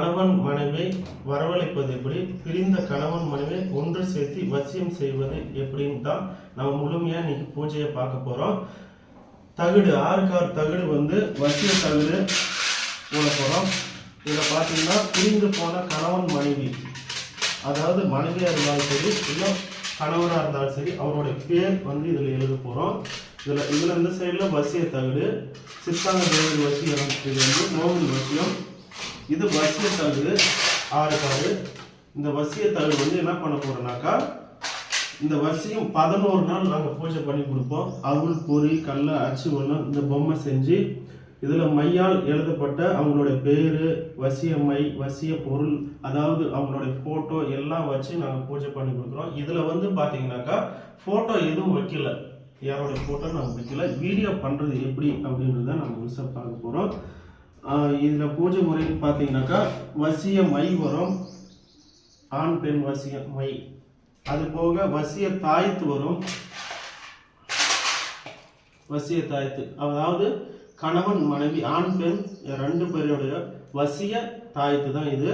கணவன் மனைவி வரவழைப்பது எப்படி, பிரிந்த கணவன் மனைவி ஒன்று சேர்த்து வசியம் செய்வது எப்படின்னு தான் நம்ம முழுமையா இன்னைக்கு பூஜையை பார்க்க போறோம். தகுடு 6 தகுடு வசிய தகுடு போட போறோம். இதுல பாத்தீங்கன்னா பிரிந்து போன கணவன் மனைவி, அதாவது மனைவியா இருந்தாலும் சரி இல்லை கணவனா இருந்தாலும் சரி, அவருடைய பேர் இதுல எழுத போறோம். இதுல இந்த சைடுல வசிய தகுடு, சித்தாங்க தேவதி வசியம், இது மோகினி வசியம். இது வசிய தகுடு 6 இந்த வசிய தகுடு என்ன பண்ண போறோம்னாக்கா, இந்த வசியம் 11 நாள் நாங்கள் பூஜை பண்ணி கொடுப்போம். அவுள் பொறி கல்ல அச்சு வெள்ளம் இந்த பொம்மை செஞ்சு இதுல மையால் எழுதப்பட்ட அவங்களுடைய பேரு, வசிய மை, வசிய பொருள், அதாவது அவங்களுடைய போட்டோ எல்லாம் வச்சு நாங்கள் பூஜை பண்ணி கொடுக்குறோம். இதுல பாத்தீங்கன்னாக்கா போட்டோ எதுவும் வைக்கல, யாரோட போட்டோ நம்ம வைக்கல. வீடியோ பண்றது எப்படி அப்படின்றத நம்ம முழுசா பார்க்க போறோம். இதுல பூஜை முறைன்னு பாத்தீங்கன்னாக்கா வசிய மை வரும், ஆண் பெண் வசிய மை, அது போக வசிய தாய்த்து வரும். வசிய தாய்த்து அதாவது கணவன் மனைவி ஆண் பெண் 2 பேருடைய வசிய தாய்த்து தான் இது.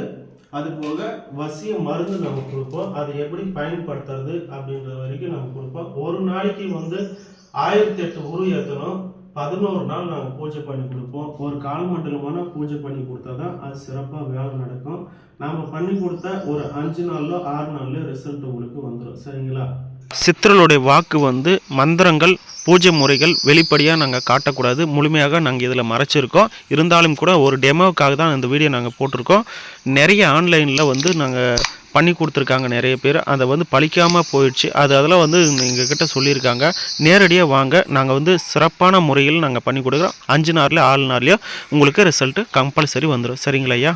அது போக வசிய மருந்து நம்ம கொடுப்போம். அது எப்படி பயன்படுத்துறது அப்படின்றது வரைக்கும் நம்ம கொடுப்போம். ஒரு நாளைக்கு 1008 உரு ஏற்றணும். 11 நாள் நாங்கள் பூஜை பண்ணி கொடுப்போம். ஒரு கால் மண்டலமான பூஜை பண்ணி கொடுத்தா தான் அது சிறப்பாக வேலை நடக்கும். நாம் பண்ணி கொடுத்தா ஒரு 5 நாள்ல 6 நாள்ல ரிசல்ட் உங்களுக்கு வந்துடும். சரிங்களா? சித்தர்களுடைய வாக்கு மந்திரங்கள் பூஜை முறைகள் வெளிப்படையாக நாங்கள் காட்டக்கூடாது, முழுமையாக நாங்கள் இதில் மறைச்சிருக்கோம். இருந்தாலும் கூட ஒரு டெமோவுக்காக தான் இந்த வீடியோ நாங்கள் போட்டிருக்கோம். நிறைய ஆன்லைனில் நாங்கள் பண்ணி கொடுத்துருக்காங்க நிறைய பேர், அதை பழிக்காமல் போயிடுச்சு. அதெல்லாம் எங்ககிட்ட சொல்லியிருக்காங்க. நேரடியாக வாங்க, நாங்கள் சிறப்பான முறையில் நாங்கள் பண்ணி கொடுக்குறோம். 5 நாள்லையோ 6 நாள்லையோ உங்களுக்கு ரிசல்ட்டு கம்பல்சரி வந்துடும். சரிங்களா ஐயா?